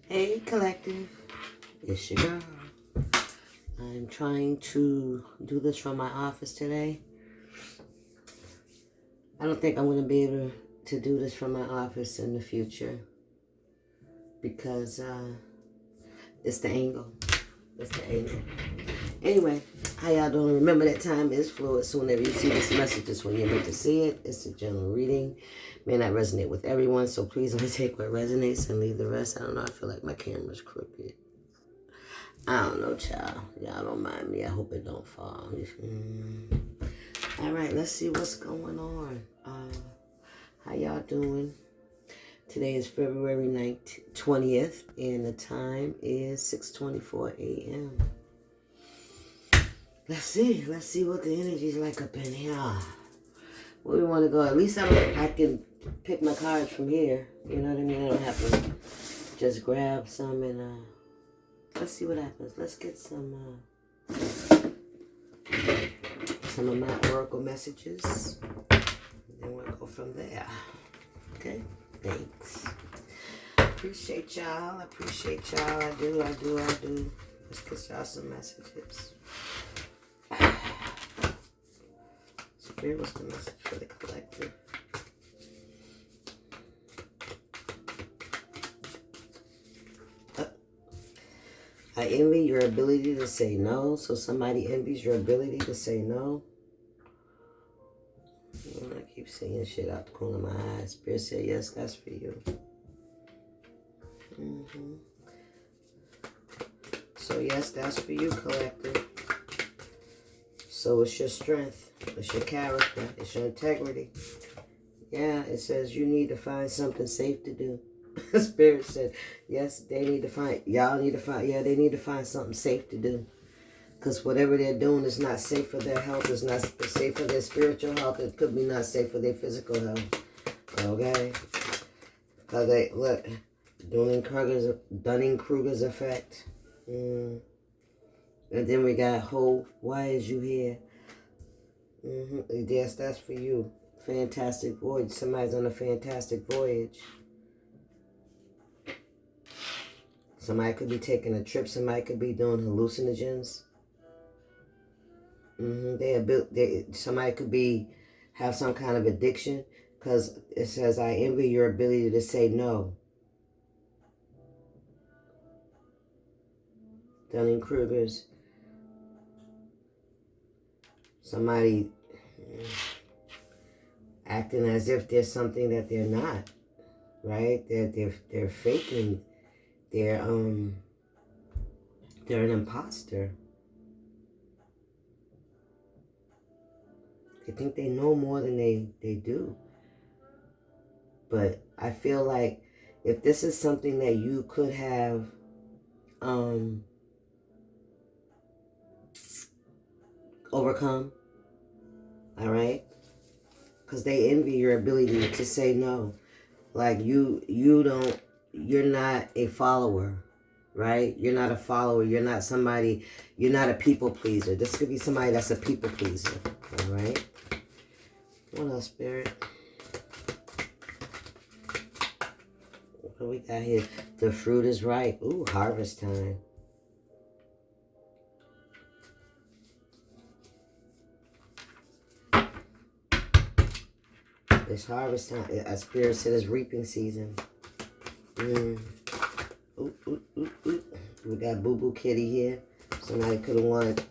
Hey, collective. It's your girl. I'm trying to do this from my office today. I don't think I'm going to be able to do this from my office in the future because it's the angle. It's the angle. Anyway, how y'all doing? Remember that time is fluid. So whenever you see this message, is when you're meant to see it. It's a general reading. May not resonate with everyone, so please only take what resonates and leave the rest. I don't know. I feel like my camera's crooked. I don't know, child. Y'all don't mind me. I hope it don't fall. All right, let's see what's going on. How y'all doing? Today is February 20th, and the time is 6:24 a.m. Let's see what the energy's like up in here. Where we want to go? At least I can pick my cards from here. You know what I mean? I don't have to just grab some and let's see what happens. Let's get some of my oracle messages. And then we'll go from there. Okay? Thanks. Appreciate y'all. I do. Let's get y'all some messages. Spirit, what's the message for the collective? I envy your ability to say no. So somebody envies your ability to say no. I keep saying shit out the corner of my eyes. Spirit said, yes, that's for you. So yes, that's for you, collective. So it's your strength. It's your character. It's your integrity. Yeah, it says you need to find something safe to do. Spirit said, yes, they need to find something safe to do. Because whatever they're doing is not safe for their health. It's not safe for their spiritual health. It could be not safe for their physical health. Okay? Because they, look, Dunning-Kruger's effect. And then we got Hope. Why is you here? Yes, that's for you. Fantastic voyage. Somebody's on a fantastic voyage. Somebody could be taking a trip. Somebody could be doing hallucinogens. Somebody could have some kind of addiction, because it says, I envy your ability to say no. Dunning-Kruger's. Somebody acting as if there's something that they're not, right? They're faking. They're an imposter. They think they know more than they do. But I feel like if this is something that you could have overcome, all right? Because they envy your ability to say no. Like you're not a follower, right? You're not a follower. You're not a people pleaser. This could be somebody that's a people pleaser, all right? What else, Spirit? What we got here? The fruit is ripe. Ooh, harvest time. It's harvest time. A Spirit said it's reaping season. We got Boo Boo Kitty here. Somebody could have wanted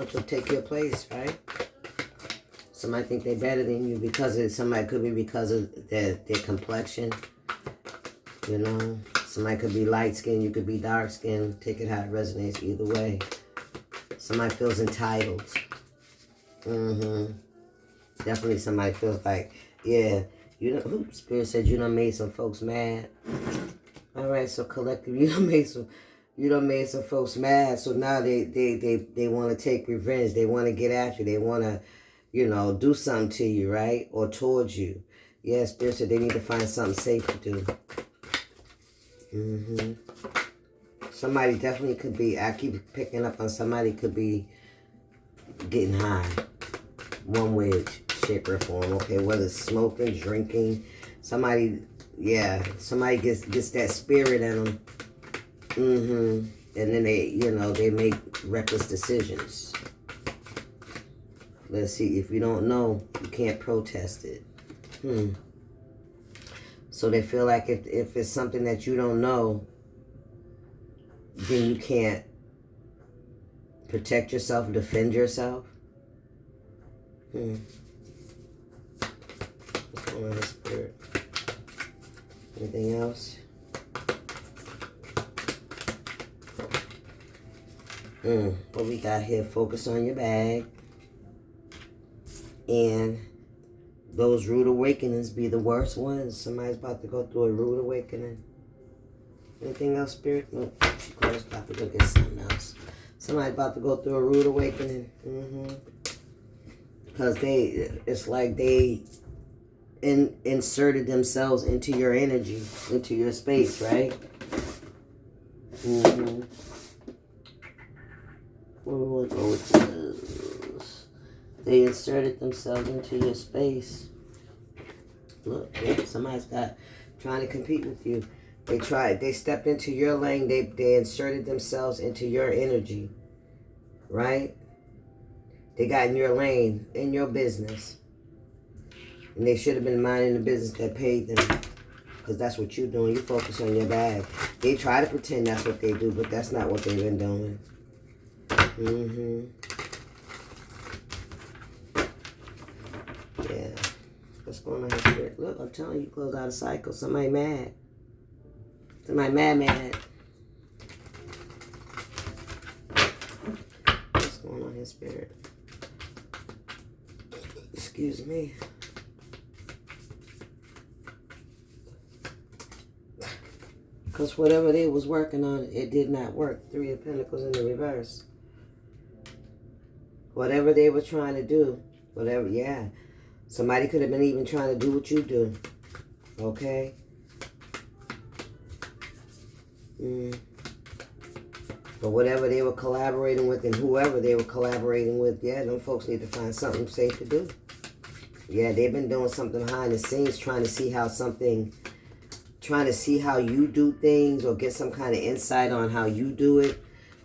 to take your place, right? Somebody think they're better than you somebody could be because of their complexion. You know, somebody could be light skinned, you could be dark skinned. Take it how it resonates either way. Somebody feels entitled. Definitely somebody feels like, yeah, Spirit said you done made some folks mad. All right, so collective, you done made some folks mad. So now they want to take revenge. They want to get at you. They want to, do something to you, right? Or towards you. Yeah, Spirit said they need to find something safe to do. Somebody definitely could be, I keep picking up on somebody could be getting high. One way, shape, or form. Okay, whether it's smoking, drinking. Somebody, yeah, somebody gets that spirit in them. And then they make reckless decisions. Let's see, if you don't know, you can't protest it. So they feel like if it's something that you don't know, then you can't protect yourself, defend yourself. What's going on in spirit? Anything else? What we got here? Focus on your bag. And those rude awakenings be the worst ones. Somebody's about to go through a rude awakening. Anything else, Spirit? No, she closed. About to go get something else. Somebody's about to go through a rude awakening. Because it's like they inserted themselves into your energy, into your space, right? Where we want to go with this? They inserted themselves into your space. Look, yeah, somebody's trying to compete with you. They stepped into your lane, they inserted themselves into your energy, right? They got in your lane, in your business. And they should have been minding the business that paid them. Because that's what you're doing. You focus on your bag. They try to pretend that's what they do, but that's not what they've been doing. Yeah. What's going on here? Look, I'm telling you, close out a cycle. Somebody mad. Somebody mad. What's going on here, Spirit? Excuse me. Because whatever they was working on, it did not work. Three of Pentacles in the reverse. Whatever they were trying to do, yeah. Somebody could have been even trying to do what you do. Okay? But whatever they were collaborating with and whoever they were collaborating with, yeah, them folks need to find something safe to do. Yeah, they've been doing something behind the scenes, trying to see how you do things or get some kind of insight on how you do it.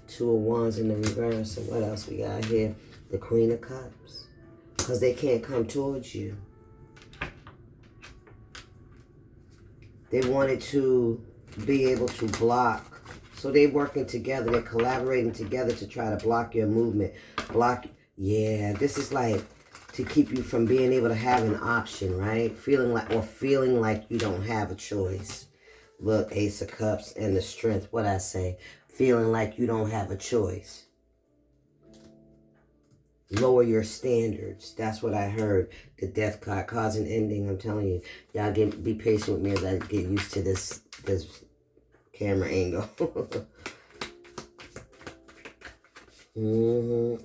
Two of Wands in the reverse. And what else we got here? The Queen of Cups. Because they can't come towards you. They wanted to be able to block. So they're working together. They're collaborating together to try to block your movement. Yeah, this is like to keep you from being able to have an option, right? Feeling like you don't have a choice. Look, Ace of Cups and the Strength. What I say? Feeling like you don't have a choice. Lower your standards. That's what I heard. The Death card, cause an ending. I'm telling you. Y'all be patient with me as I get used to this camera angle.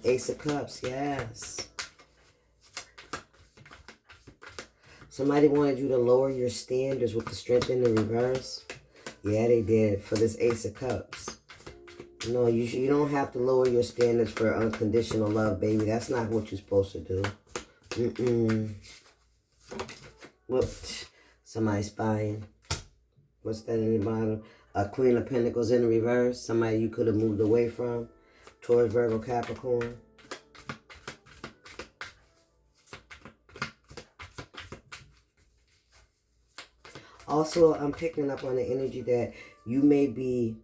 Ace of Cups, yes. Somebody wanted you to lower your standards with the Strength in the reverse. Yeah, they did for this Ace of Cups. No, you don't have to lower your standards for unconditional love, baby. That's not what you're supposed to do. Whoops. Somebody spying. What's that in the bottom? A Queen of Pentacles in the reverse. Somebody you could have moved away from. Taurus, Virgo, Capricorn. Also, I'm picking up on the energy that you may be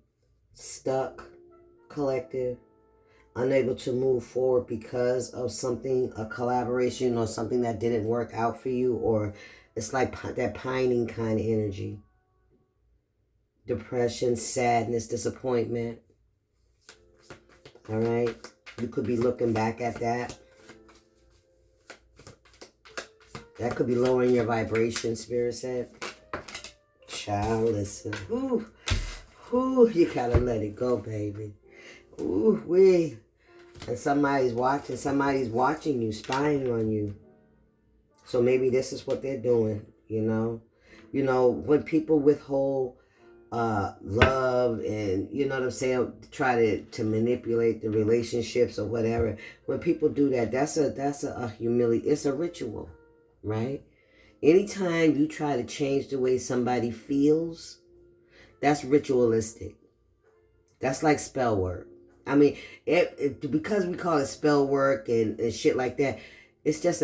stuck, collective, unable to move forward because of something, a collaboration or something that didn't work out for you, or it's like that pining kind of energy. Depression, sadness, disappointment. All right? You could be looking back at that. That could be lowering your vibration, Spirit said. Child, listen. Ooh, you gotta let it go, baby. Ooh, wee. And somebody's watching you, spying on you. So maybe this is what they're doing, you know. You know, when people withhold love and, you know what I'm saying, try to manipulate the relationships or whatever. When people do that, that's a it's a ritual, right? Anytime you try to change the way somebody feels, that's ritualistic. That's like spell work. I mean, because we call it spell work and shit like that, it's just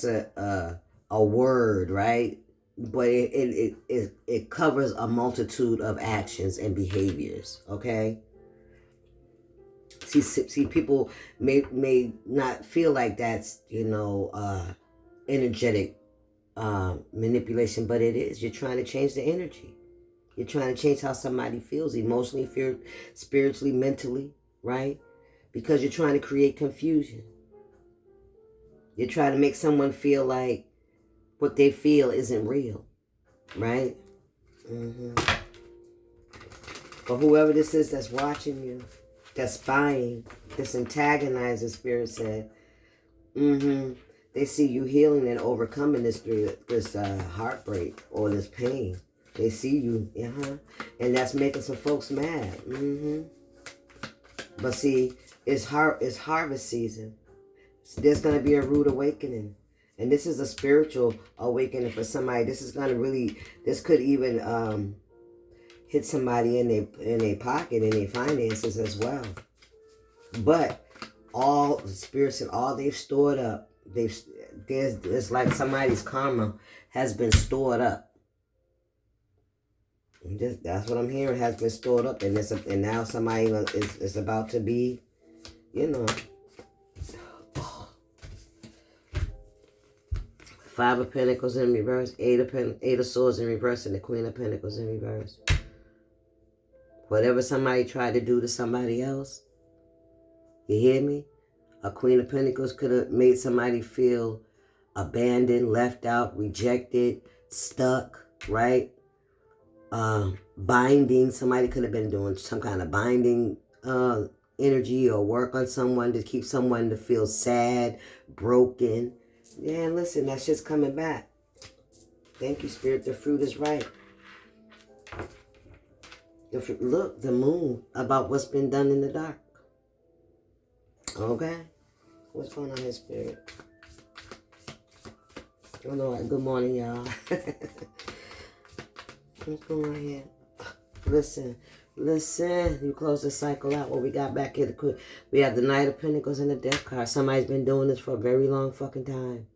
a word, right? But it covers a multitude of actions and behaviors. Okay. See, people may not feel like that's energetic manipulation, but it is. You're trying to change the energy. You're trying to change how somebody feels emotionally, spiritually, mentally, right? Because you're trying to create confusion. You're trying to make someone feel like what they feel isn't real, right? But whoever this is that's watching you, that's spying, that's antagonizing, Spirit said, they see you healing and overcoming this heartbreak or this pain. They see you, and that's making some folks mad. But see, it's harvest season. There's going to be a rude awakening. And this is a spiritual awakening for somebody. This could even hit somebody in their pocket, in their finances as well. But all the spirits and all they've stored up, it's like somebody's karma has been stored up. That's what I'm hearing, has been stored up, and now somebody is about to be, Five of Pentacles in reverse, Eight of Swords in reverse, and the Queen of Pentacles in reverse. Whatever somebody tried to do to somebody else, you hear me? A Queen of Pentacles could have made somebody feel abandoned, left out, rejected, stuck, right? Binding. Somebody could have been doing some kind of binding energy or work on someone to keep someone to feel sad, broken. Yeah, listen, that's just coming back. Thank you, Spirit. The fruit is right. Look, the moon, about what's been done in the dark. Okay? What's going on here, Spirit? Oh, no, good morning, y'all. What's going on here? Listen. You close the cycle out. What we got back here, we have the Knight of Pentacles and the Death card. Somebody's been doing this for a very long fucking time.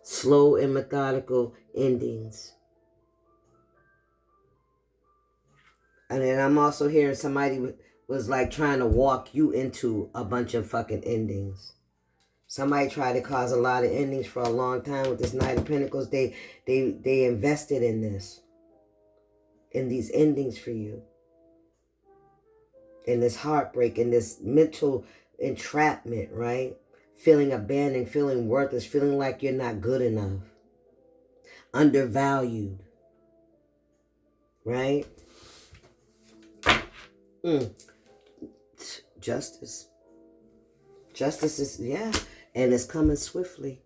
Slow and methodical endings. And then I'm also hearing somebody was like trying to walk you into a bunch of fucking endings. Somebody tried to cause a lot of endings for a long time with this Knight of Pentacles. They invested in this. In these endings for you. In this heartbreak, in this mental entrapment, right? Feeling abandoned, feeling worthless, feeling like you're not good enough. Undervalued. Right? Justice. Justice is, and it's coming swiftly.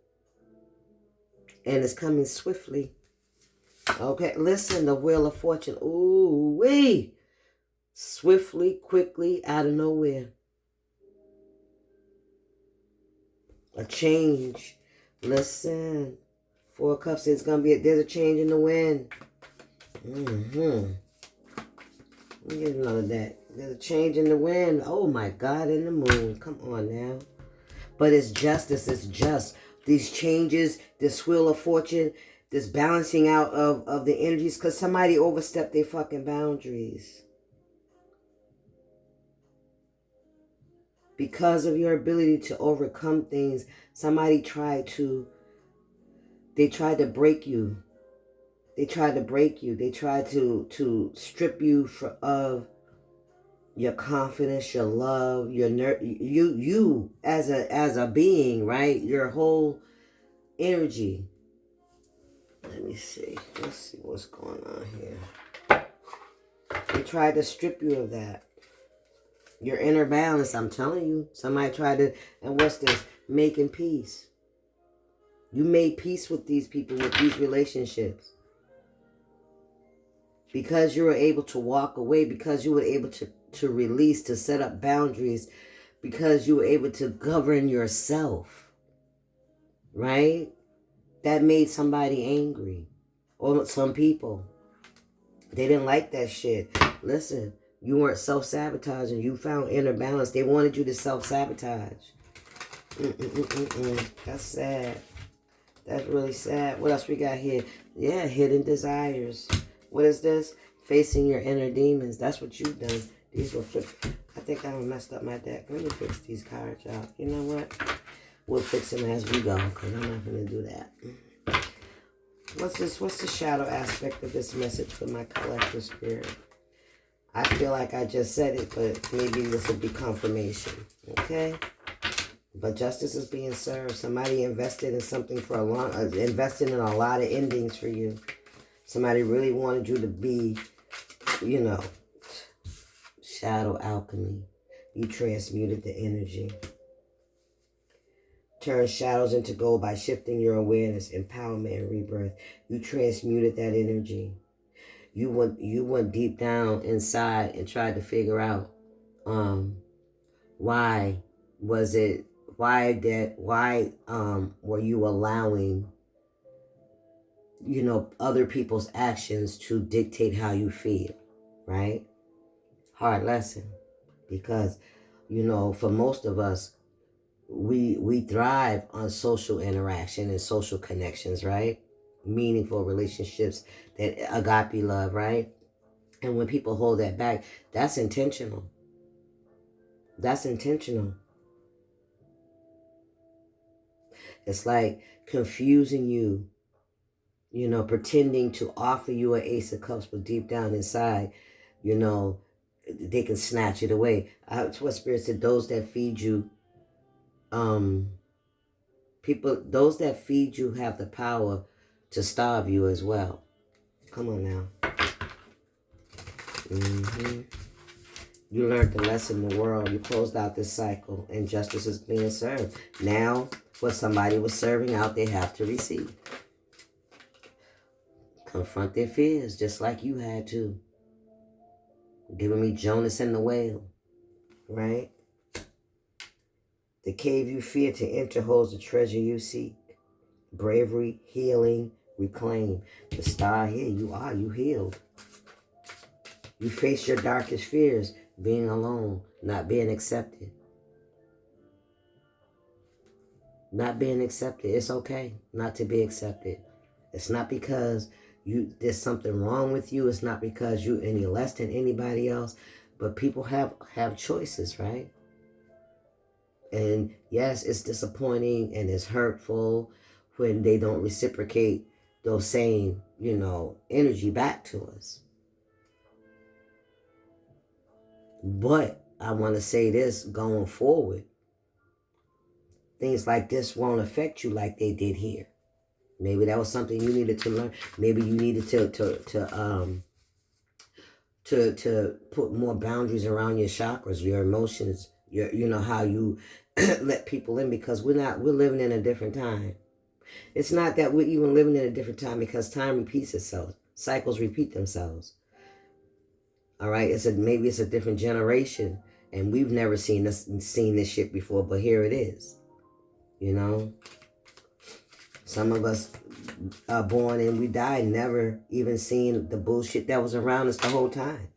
Okay, listen, the Wheel of Fortune. Ooh, wee. Swiftly, quickly, out of nowhere. A change. Listen. Four of Cups, there's a change in the wind. Let me get another deck. There's a change in the wind. Oh my God, in the moon. Come on now. But it's justice. It's just. These changes, this Wheel of Fortune, this balancing out of the energies, because somebody overstepped their fucking boundaries. Because of your ability to overcome things, somebody tried to break you. They tried to break you. They tried to strip you of your confidence, your love, your you as a being, right? Your whole energy. Let me see. Let's see what's going on here. They tried to strip you of that. Your inner balance, I'm telling you. Somebody tried to, and what's this? Making peace. You made peace with these people, with these relationships. Because you were able to walk away, because you were able to release, to set up boundaries, because you were able to govern yourself. Right? That made somebody angry. Or some people. They didn't like that shit. Listen, you weren't self-sabotaging. You found inner balance. They wanted you to self-sabotage. That's sad. That's really sad. What else we got here? Yeah, hidden desires. What is this? Facing your inner demons. That's what you've done. These were flipped. I think I messed up my deck. Let me fix these cards out. You know what? We'll fix them as we go, because I'm not going to do that. What's this? What's the shadow aspect of this message for my collective spirit? I feel like I just said it, but maybe this will be confirmation. Okay? But justice is being served. Somebody invested in something for a long, invested in a lot of endings for you. Somebody really wanted you to be, you know, shadow alchemy. You transmuted the energy. Turn shadows into gold by shifting your awareness, empowerment, and rebirth. You transmuted that energy. You went deep down inside and tried to figure out why was it, why were you allowing, you know, other people's actions to dictate how you feel, right? Hard lesson. Because, you know, for most of us, we thrive on social interaction and social connections, right? Meaningful relationships, that agape love, right? And when people hold that back, that's intentional. That's intentional. It's like confusing you, you know, pretending to offer you an ace of cups, but deep down inside, you know, they can snatch it away. That's what Spirit said, those that feed you, people, those that feed you have the power to starve you as well. Come on now. You learned the lesson in the world. You closed out this cycle, and justice is being served. Now, what somebody was serving out, they have to receive. Confront their fears, just like you had to. Giving me Jonas and the whale, right? The cave you fear to enter holds the treasure you seek. Bravery, healing, reclaim. The star here, you healed. You face your darkest fears, being alone, not being accepted. Not being accepted. It's okay not to be accepted. It's not because there's something wrong with you. It's not because you're any less than anybody else. But people have choices, right? And yes, it's disappointing and it's hurtful when they don't reciprocate those same, you know, energy back to us. But I want to say this going forward. Things like this won't affect you like they did here. Maybe that was something you needed to learn. Maybe you needed to put more boundaries around your chakras, your emotions, your, you know, how you let people in, because we're living in a different time. It's not that we're even living in a different time, because time repeats itself. Cycles repeat themselves. All right, maybe it's a different generation, and we've never seen this shit before, but here it is. You know, some of us are born and we die never even seeing the bullshit that was around us the whole time.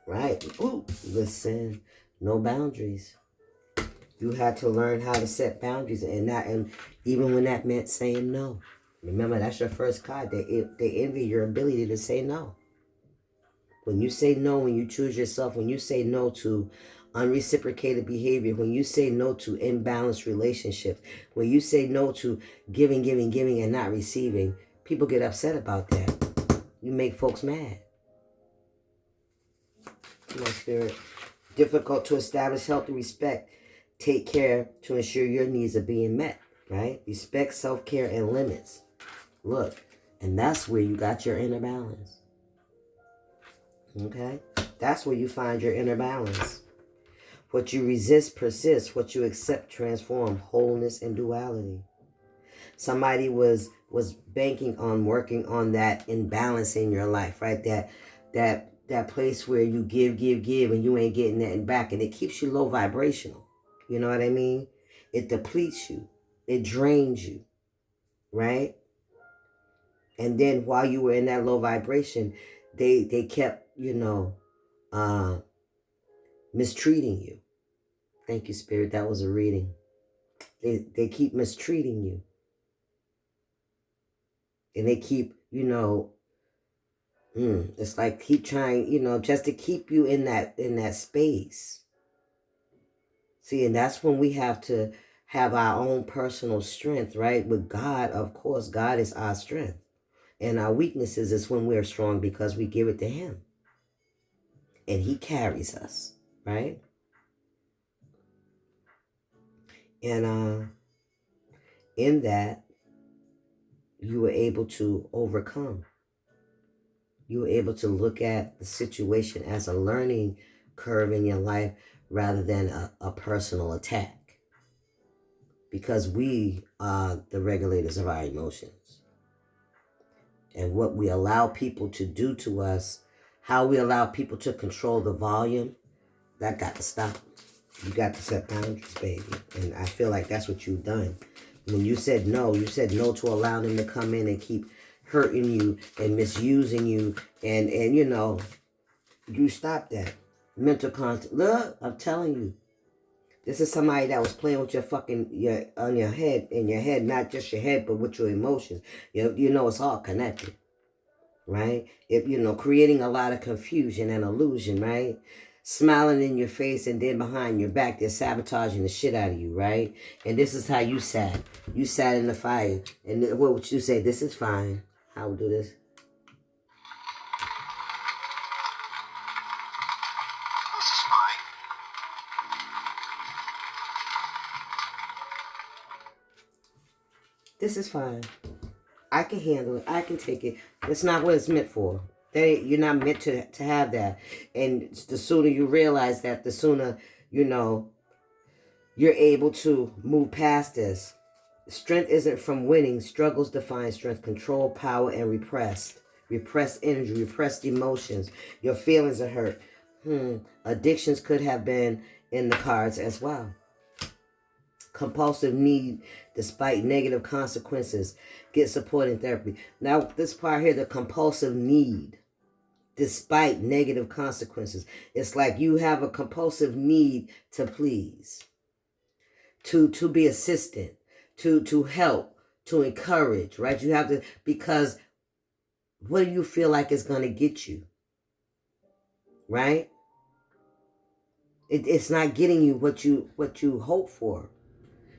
Right? Ooh, listen, no boundaries. You had to learn how to set boundaries, and even when that meant saying no. Remember, that's your first card. They envy your ability to say no. When you say no, when you choose yourself, when you say no to unreciprocated behavior, when you say no to imbalanced relationships, when you say no to giving and not receiving, people get upset about that. You make folks mad. Come on, Spirit. Difficult to establish healthy respect. Take care to ensure your needs are being met, right? Respect, self-care, and limits. Look, and that's where you got your inner balance. Okay? That's where you find your inner balance. What you resist persists. What you accept transform. Wholeness and duality. Somebody was banking on working on that imbalance in your life, right? That place where you give, and you ain't getting that back, and it keeps you low vibrational. You know what I mean? It depletes you. It drains you, right? And then while you were in that low vibration, they kept, mistreating you. Thank you, Spirit. That was a reading. They keep mistreating you. And they keep, it's like keep trying, just to keep you in that space. See, and that's when we have to have our own personal strength, right? With God, of course, God is our strength. And our weaknesses is when we're strong because we give it to him. And he carries us, right? And in that, you were able to overcome. You were able to look at the situation as a learning curve in your life rather than a personal attack. Because we are the regulators of our emotions. And what we allow people to do to us, how we allow people to control the volume, that got to stop. You got to set boundaries, baby. And I feel like that's what you've done. When you said no to allow them to come in and keep hurting you and misusing you. And you stopped that. Mental content. Look, I'm telling you. This is somebody that was playing with in your head, not just your head, but with your emotions. It's all connected, right? Creating a lot of confusion and illusion, right? Smiling in your face and then behind your back, they're sabotaging the shit out of you, right? And this is how you sat. You sat in the fire. And what would you say? This is fine. How we do this? This is fine. I can handle it. I can take it. That's not what it's meant for. You're not meant to have that. And the sooner you realize that, the sooner, you're able to move past this. Strength isn't from winning. Struggles define strength. Control, power, and repressed energy, repressed emotions. Your feelings are hurt. Addictions could have been in the cards as well. Compulsive need despite negative consequences. Get support in therapy. Now, this part here, the compulsive need despite negative consequences. It's like you have a compulsive need to please, to be assistant, to help, to encourage, right? You have to, because what do you feel like is going to get you, right? It's not getting you what you hope for.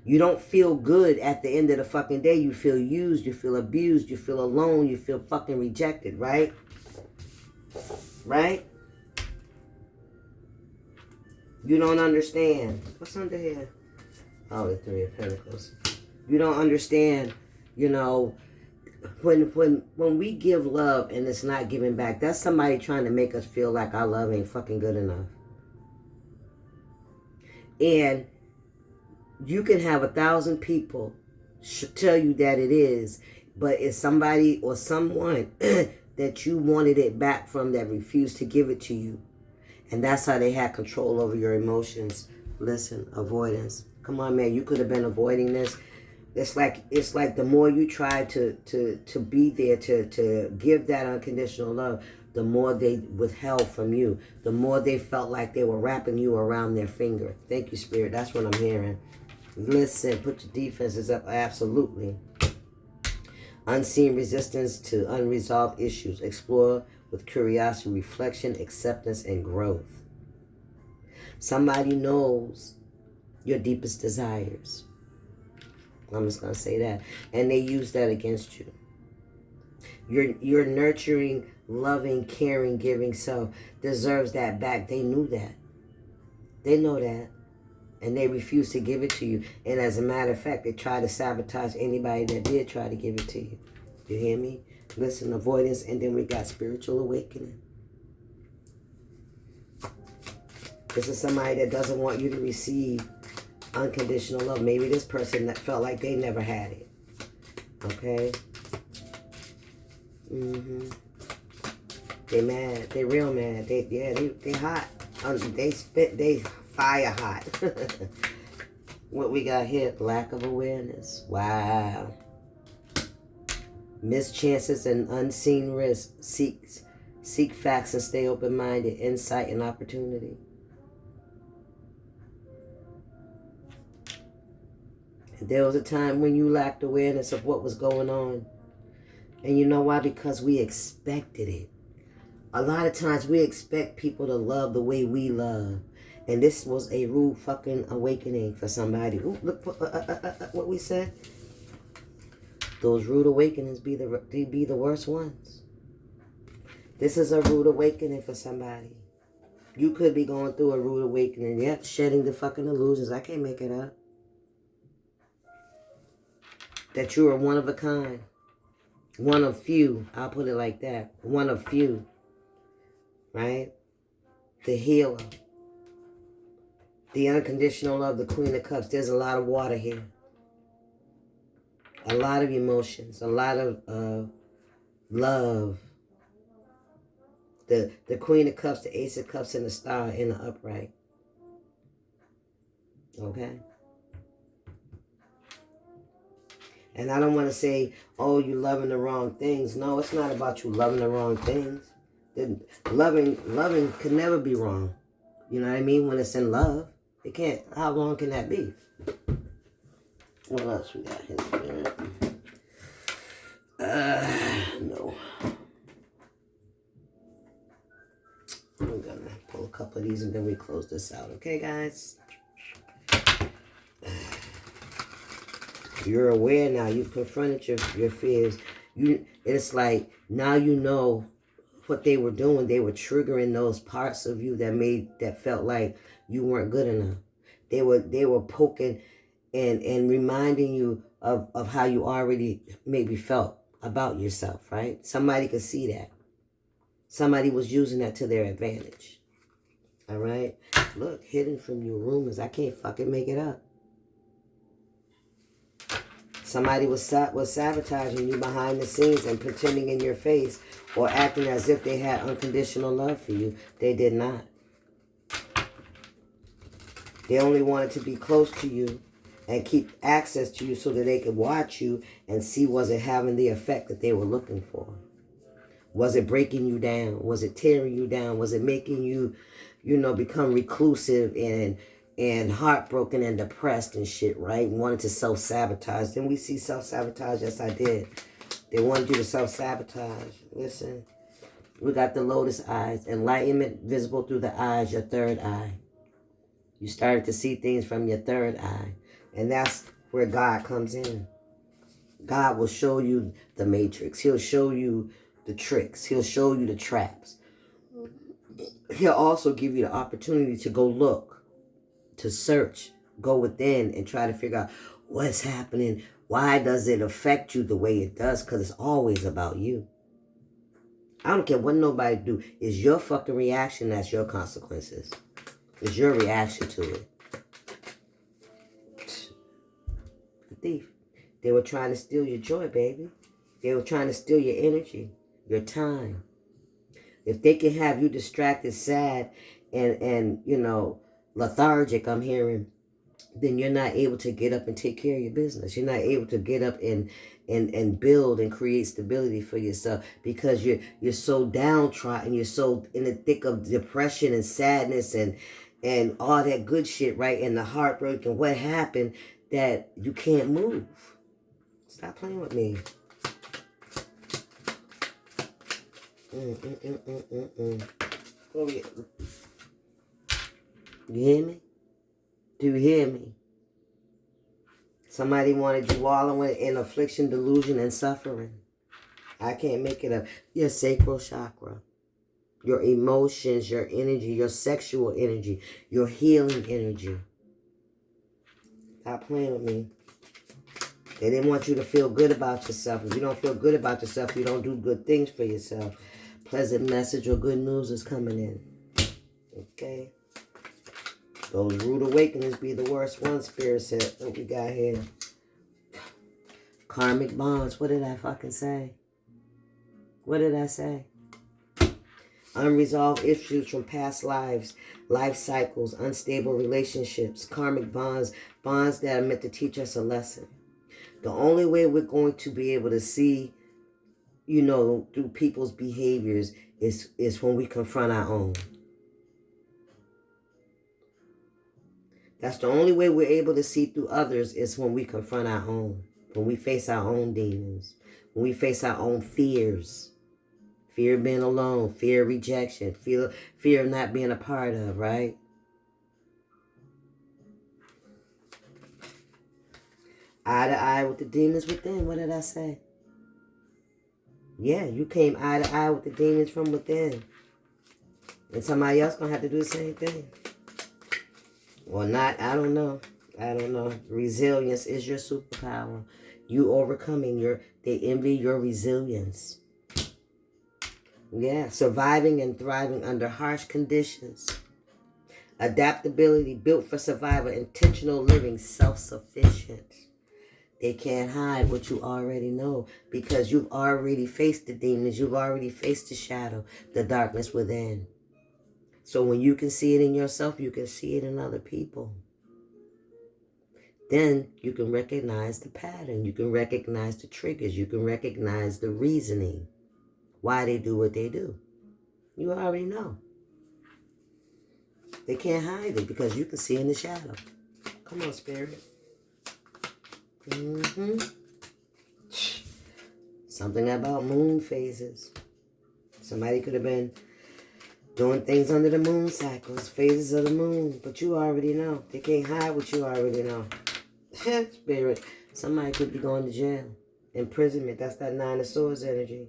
You don't feel good at the end of the fucking day. You feel used, you feel abused, you feel alone, you feel fucking rejected, right? Right? You don't understand. What's under here? Oh, the Three of Pentacles. You don't understand, when we give love and it's not given back, that's somebody trying to make us feel like our love ain't fucking good enough. And you can have 1,000 people tell you that it is, but it's somebody or someone that you wanted it back from that refused to give it to you. And that's how they had control over your emotions. Listen, avoidance. Come on, man, you could have been avoiding this. It's like the more you try to be there, to give that unconditional love, the more they withheld from you. The more they felt like they were wrapping you around their finger. Thank you, Spirit. That's what I'm hearing. Listen, put your defenses up. Absolutely. Unseen resistance to unresolved issues. Explore with curiosity, reflection, acceptance, and growth. Somebody knows your deepest desires. I'm just going to say that. And they use that against you. Your nurturing, loving, caring, giving self deserves that back. They knew that. They know that. And they refuse to give it to you. And as a matter of fact, they try to sabotage anybody that did try to give it to you. You hear me? Listen, avoidance, and then we got spiritual awakening. This is somebody that doesn't want you to receive unconditional love. Maybe this person that felt like they never had it. Okay? They mad. They real mad. They hot. They fire hot. What we got here? Lack of awareness. Wow. Miss chances and unseen risks. Seek facts and stay open-minded. Insight and opportunity. There was a time when you lacked awareness of what was going on. And you know why? Because we expected it. A lot of times we expect people to love the way we love. And this was a rude fucking awakening for somebody. Ooh, look what we said. Those rude awakenings be the worst ones. This is a rude awakening for somebody. You could be going through a rude awakening. Yep, shedding the fucking illusions. I can't make it up. That you are one of a kind. One of few. I'll put it like that. One of few. Right? The healer. The unconditional love, the Queen of Cups. There's a lot of water here. A lot of emotions. A lot of love. The Queen of Cups, the Ace of Cups, and the Star in the upright. Okay? And I don't want to say, oh, you loving the wrong things. No, it's not about you loving the wrong things. Loving can never be wrong. You know what I mean? When it's in love, it can't. How wrong can that be? What else we got here? No. I'm gonna pull a couple of these and then we close this out. Okay, guys? You're aware now. You've confronted your fears. It's like now you know what they were doing. They were triggering those parts of you that felt like you weren't good enough. They were poking and reminding you of how you already maybe felt about yourself, right? Somebody could see that. Somebody was using that to their advantage. All right? Look, hidden from you rumors. I can't fucking make it up. Somebody was sabotaging you behind the scenes and pretending in your face or acting as if they had unconditional love for you. They did not. They only wanted to be close to you and keep access to you so that they could watch you and see was it having the effect that they were looking for. Was it breaking you down? Was it tearing you down? Was it making you, become reclusive and heartbroken and depressed and shit, right? Wanted to self-sabotage. Then we see self-sabotage. Yes, I did. They wanted you to self-sabotage. Listen, we got the lotus eyes. Enlightenment visible through the eyes, your third eye. You started to see things from your third eye. And that's where God comes in. God will show you the matrix. He'll show you the tricks. He'll show you the traps. He'll also give you the opportunity to go look, to search, go within and try to figure out what's happening. Why does it affect you the way it does? Because it's always about you. I don't care what nobody do. It's your fucking reaction. That's your consequences. It's your reaction to it. A thief. They were trying to steal your joy, baby. They were trying to steal your energy, your time. If they can have you distracted, sad, and lethargic, I'm hearing, then you're not able to get up and take care of your business. You're not able to get up and build and create stability for yourself because you're so downtrodden. You're so in the thick of depression and sadness and all that good shit, right? And the heartbreak and what happened that you can't move. Stop playing with me. Oh, yeah. You hear me? Do you hear me? Somebody wanted you wallowing in affliction, delusion, and suffering. I can't make it up. Your sacral chakra, your emotions, your energy, your sexual energy, your healing energy. Stop playing with me. They didn't want you to feel good about yourself. If you don't feel good about yourself, you don't do good things for yourself. Pleasant message or good news is coming in. Okay? Those rude awakenings be the worst ones, Spirit said. What we got here? Karmic bonds. What did I fucking say? What did I say? Unresolved issues from past lives, life cycles, unstable relationships, karmic bonds, bonds that are meant to teach us a lesson. The only way we're going to be able to see you know, through people's behaviors is when we confront our own. That's the only way we're able to see through others is when we confront our own. When we face our own demons. When we face our own fears. Fear of being alone. Fear of rejection. Fear of not being a part of, right? Eye to eye with the demons within. What did I say? Yeah, you came eye to eye with the demons from within. And somebody else gonna have to do the same thing. Or not, I don't know. I don't know. Resilience is your superpower. You overcoming they envy your resilience. Yeah, surviving and thriving under harsh conditions. Adaptability, built for survival, intentional living, self-sufficient. They can't hide what you already know because you've already faced the demons. You've already faced the shadow, the darkness within. So when you can see it in yourself, you can see it in other people. Then you can recognize the pattern. You can recognize the triggers. You can recognize the reasoning, why they do what they do. You already know. They can't hide it because you can see in the shadow. Come on, Spirit. Something about moon phases. Somebody could have been doing things under the moon cycles, phases of the moon, but you already know. They can't hide what you already know. Spirit. Somebody could be going to jail. Imprisonment. That's that 9 of Swords energy.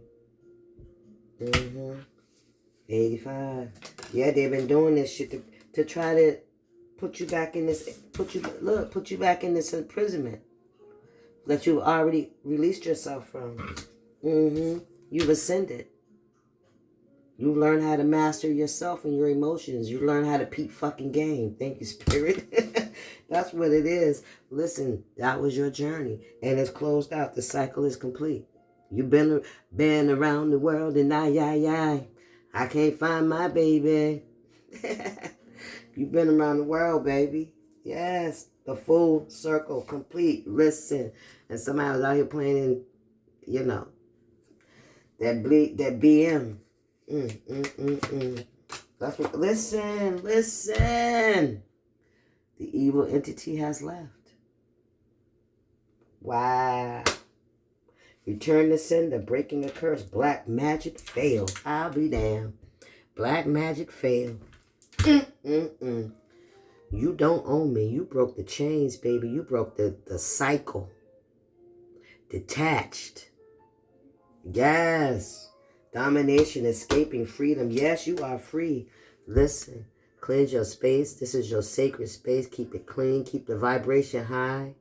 85. Yeah, they've been doing this shit to try to put you back in this, put you back in this imprisonment that you've already released yourself from. You've ascended. You've learned how to master yourself and your emotions. You learn how to peep fucking game. Thank you, Spirit. That's what it is. Listen, that was your journey. And it's closed out. The cycle is complete. You've been around the world and I can't find my baby. You've been around the world, baby. Yes. The full circle, complete. Listen. And somebody was out here playing in, that BM. That's what. Listen. The evil entity has left. Wow. Return to sender, breaking a curse. Black magic failed. I'll be damned. Black magic failed. You don't own me. You broke the chains, baby. You broke the cycle. Detached. Yes. Domination, escaping freedom. Yes, you are free. Listen. Cleanse your space. This is your sacred space. Keep it clean. Keep the vibration high.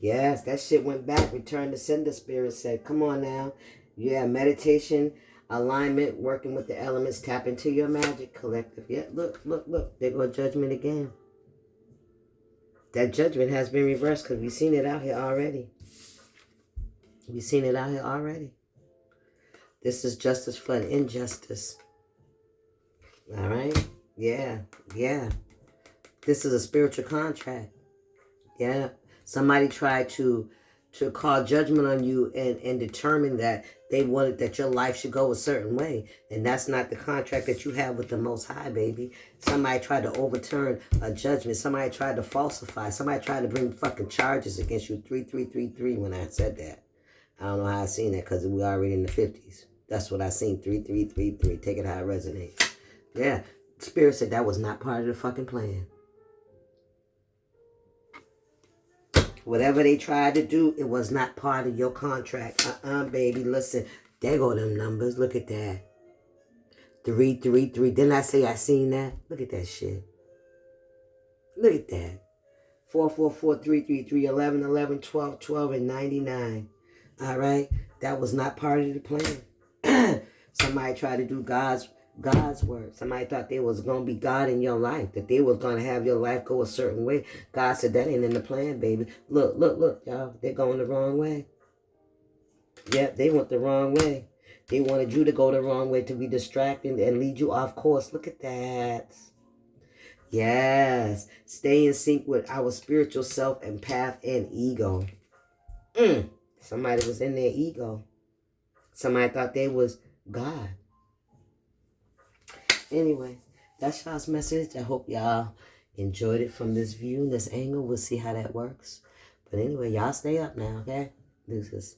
Yes, that shit went back. Return to sender, Spirit said. Come on now. Yeah, meditation, alignment, working with the elements. Tap into your magic, collective. Yeah, look. There go judgment again. That judgment has been reversed because we've seen it out here already. This is justice for an injustice. All right? Yeah. This is a spiritual contract. Yeah. Somebody tried to call judgment on you and determine that they wanted that your life should go a certain way. And that's not the contract that you have with the Most High, baby. Somebody tried to overturn a judgment. Somebody tried to falsify. Somebody tried to bring fucking charges against you. 3333 when I said that. I don't know how I seen that because we already in the 50s. That's what I seen. 3333. Take it how it resonates. Yeah. Spirit said that was not part of the fucking plan. Whatever they tried to do, it was not part of your contract. Baby, listen. There go them numbers. Look at that. 333. Didn't I say I seen that? Look at that shit. Look at that. 444 333 11 11 12 12 and 99. All right? That was not part of the plan. Somebody tried to do God's word. Somebody thought there was going to be God in your life, that they was going to have your life go a certain way. God said that ain't in the plan, baby. Look, y'all. They're going the wrong way. Yep, they went the wrong way. They wanted you to go the wrong way, to be distracted and lead you off course. Look at that. Yes. Stay in sync with our spiritual self and path and ego. Somebody was in their ego. Somebody thought they was God. Anyway, that's y'all's message. I hope y'all enjoyed it from this view, this angle. We'll see how that works. But anyway, y'all stay up now, okay? Deuces.